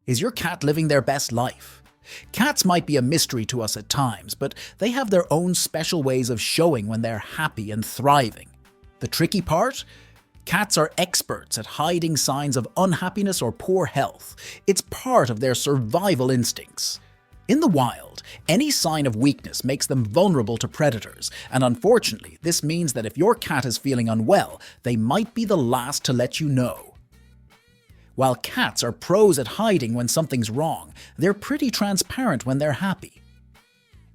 Is your cat living their best life? Cats might be a mystery to us at times, but they have their own special ways of showing when they're happy and thriving. The tricky part? Cats are experts at hiding signs of unhappiness or poor health. It's part of their survival instincts. In the wild, any sign of weakness makes them vulnerable to predators, and unfortunately, this means that if your cat is feeling unwell, they might be the last to let you know. While cats are pros at hiding when something's wrong, they're pretty transparent when they're happy.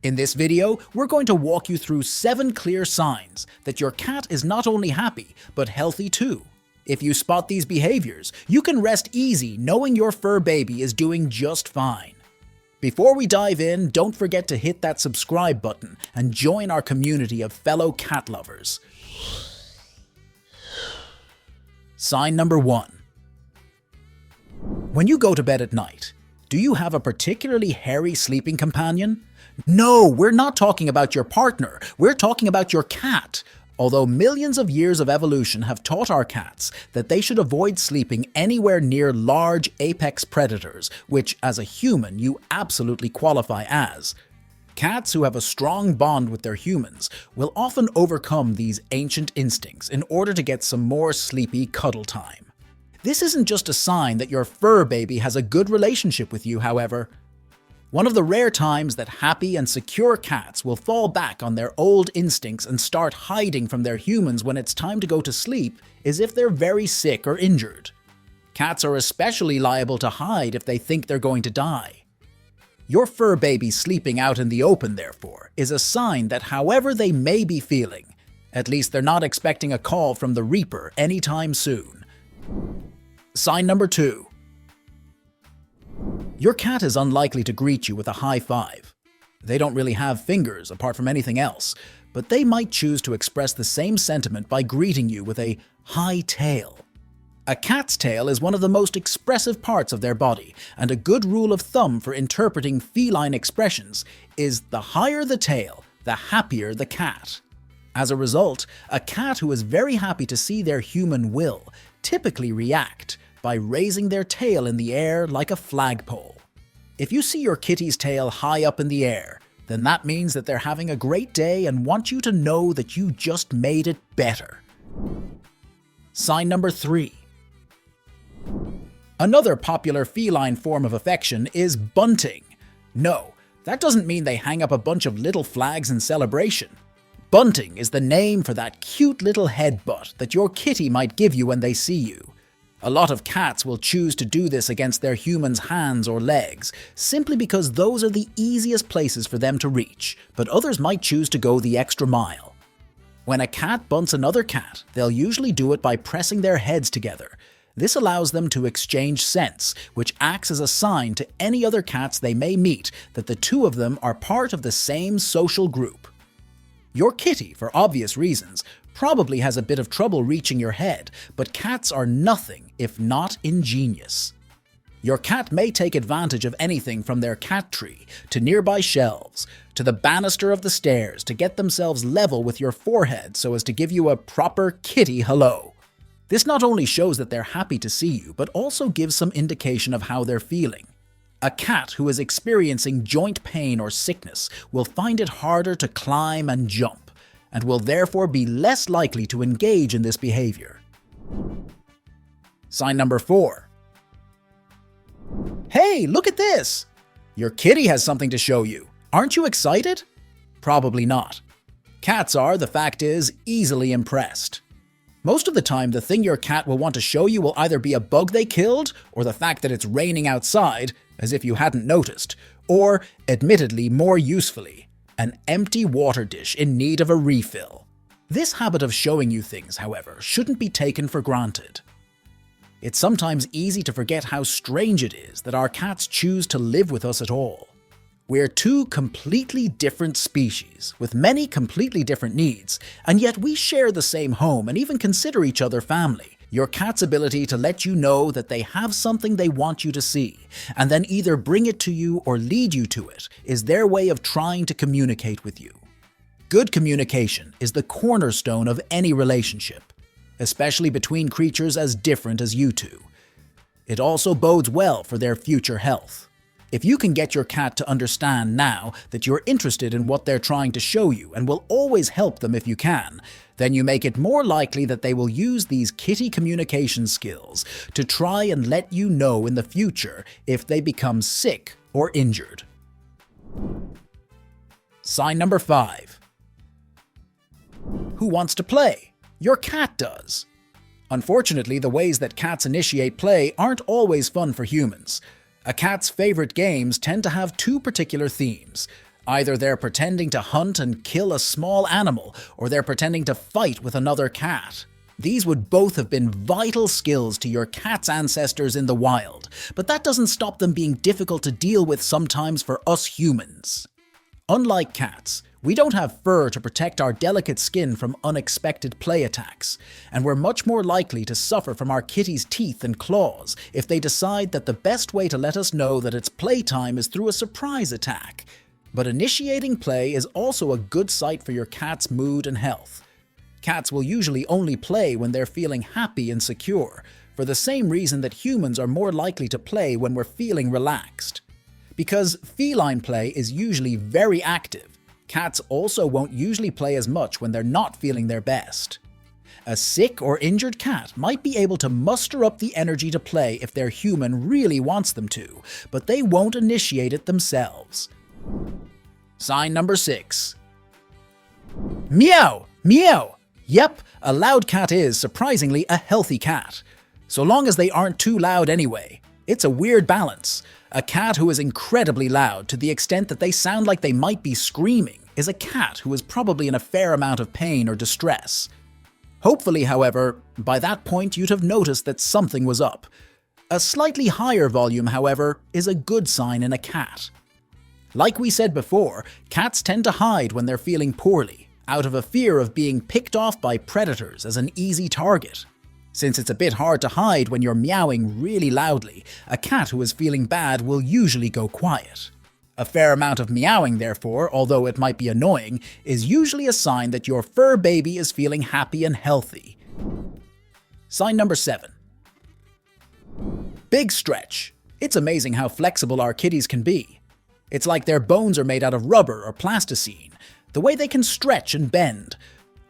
In this video, we're going to walk you through 7 clear signs that your cat is not only happy, but healthy too. If you spot these behaviors, you can rest easy knowing your fur baby is doing just fine. Before we dive in, don't forget to hit that subscribe button and join our community of fellow cat lovers. Sign number 1. When you go to bed at night, do you have a particularly hairy sleeping companion? No, we're not talking about your partner, we're talking about your cat. Although millions of years of evolution have taught our cats that they should avoid sleeping anywhere near large apex predators, which as a human you absolutely qualify as. Cats who have a strong bond with their humans will often overcome these ancient instincts in order to get some more sleepy cuddle time. This isn't just a sign that your fur baby has a good relationship with you, however. One of the rare times that happy and secure cats will fall back on their old instincts and start hiding from their humans when it's time to go to sleep is if they're very sick or injured. Cats are especially liable to hide if they think they're going to die. Your fur baby sleeping out in the open, therefore, is a sign that however they may be feeling, at least they're not expecting a call from the Reaper anytime soon. Sign number 2. Your cat is unlikely to greet you with a high five. They don't really have fingers apart from anything else, but they might choose to express the same sentiment by greeting you with a high tail. A cat's tail is one of the most expressive parts of their body, and a good rule of thumb for interpreting feline expressions is the higher the tail, the happier the cat. As a result, a cat who is very happy to see their human will typically react by raising their tail in the air like a flagpole. If you see your kitty's tail high up in the air, then that means that they're having a great day and want you to know that you just made it better. Sign number 3. Another popular feline form of affection is bunting. No, that doesn't mean they hang up a bunch of little flags in celebration. Bunting is the name for that cute little headbutt that your kitty might give you when they see you. A lot of cats will choose to do this against their human's hands or legs, simply because those are the easiest places for them to reach, but others might choose to go the extra mile. When a cat bunts another cat, they'll usually do it by pressing their heads together. This allows them to exchange scents, which acts as a sign to any other cats they may meet that the two of them are part of the same social group. Your kitty, for obvious reasons, probably has a bit of trouble reaching your head, but cats are nothing if not ingenious. Your cat may take advantage of anything from their cat tree, to nearby shelves, to the banister of the stairs to get themselves level with your forehead so as to give you a proper kitty hello. This not only shows that they're happy to see you, but also gives some indication of how they're feeling. A cat who is experiencing joint pain or sickness will find it harder to climb and jump, and will therefore be less likely to engage in this behavior. Sign number 4. Hey, look at this! Your kitty has something to show you. Aren't you excited? Probably not. Cats are, the fact is, easily impressed. Most of the time, the thing your cat will want to show you will either be a bug they killed, or the fact that it's raining outside, as if you hadn't noticed, or, admittedly more usefully, an empty water dish in need of a refill. This habit of showing you things, however, shouldn't be taken for granted. It's sometimes easy to forget how strange it is that our cats choose to live with us at all. We're two completely different species, with many completely different needs, and yet we share the same home and even consider each other family. Your cat's ability to let you know that they have something they want you to see, and then either bring it to you or lead you to it, is their way of trying to communicate with you. Good communication is the cornerstone of any relationship, especially between creatures as different as you two. It also bodes well for their future health. If you can get your cat to understand now that you're interested in what they're trying to show you and will always help them if you can, then you make it more likely that they will use these kitty communication skills to try and let you know in the future if they become sick or injured. Sign number 5. Who wants to play? Your cat does. Unfortunately, the ways that cats initiate play aren't always fun for humans. A cat's favorite games tend to have two particular themes. Either they're pretending to hunt and kill a small animal, or they're pretending to fight with another cat. These would both have been vital skills to your cat's ancestors in the wild, but that doesn't stop them being difficult to deal with sometimes for us humans. Unlike cats, we don't have fur to protect our delicate skin from unexpected play attacks, and we're much more likely to suffer from our kitty's teeth and claws if they decide that the best way to let us know that it's playtime is through a surprise attack. But initiating play is also a good sight for your cat's mood and health. Cats will usually only play when they're feeling happy and secure, for the same reason that humans are more likely to play when we're feeling relaxed. Because feline play is usually very active, cats also won't usually play as much when they're not feeling their best. A sick or injured cat might be able to muster up the energy to play if their human really wants them to, but they won't initiate it themselves. Sign number 6. Meow! Meow! Yep, a loud cat is, surprisingly, a healthy cat. So long as they aren't too loud anyway. It's a weird balance. A cat who is incredibly loud to the extent that they sound like they might be screaming is a cat who is probably in a fair amount of pain or distress. Hopefully, however, by that point you'd have noticed that something was up. A slightly higher volume, however, is a good sign in a cat. Like we said before, cats tend to hide when they're feeling poorly, out of a fear of being picked off by predators as an easy target. Since it's a bit hard to hide when you're meowing really loudly, a cat who is feeling bad will usually go quiet. A fair amount of meowing, therefore, although it might be annoying, is usually a sign that your fur baby is feeling happy and healthy. Sign number 7. Big stretch. It's amazing how flexible our kitties can be. It's like their bones are made out of rubber or plasticine, the way they can stretch and bend.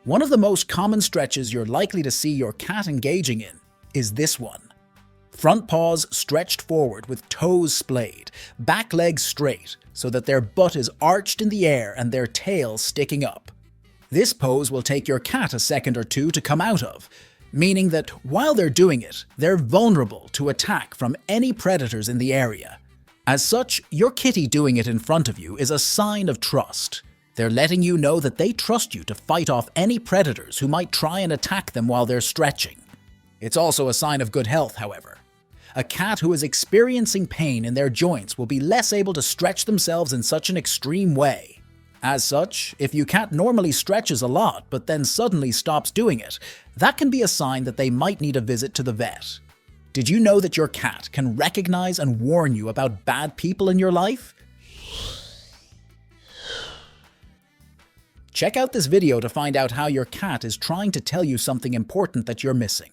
One of the most common stretches you're likely to see your cat engaging in is this one. Front paws stretched forward with toes splayed, back legs straight so that their butt is arched in the air and their tail sticking up. This pose will take your cat a second or two to come out of, meaning that while they're doing it, they're vulnerable to attack from any predators in the area. As such, your kitty doing it in front of you is a sign of trust. They're letting you know that they trust you to fight off any predators who might try and attack them while they're stretching. It's also a sign of good health, however. A cat who is experiencing pain in their joints will be less able to stretch themselves in such an extreme way. As such, if your cat normally stretches a lot but then suddenly stops doing it, that can be a sign that they might need a visit to the vet. Did you know that your cat can recognize and warn you about bad people in your life? Check out this video to find out how your cat is trying to tell you something important that you're missing.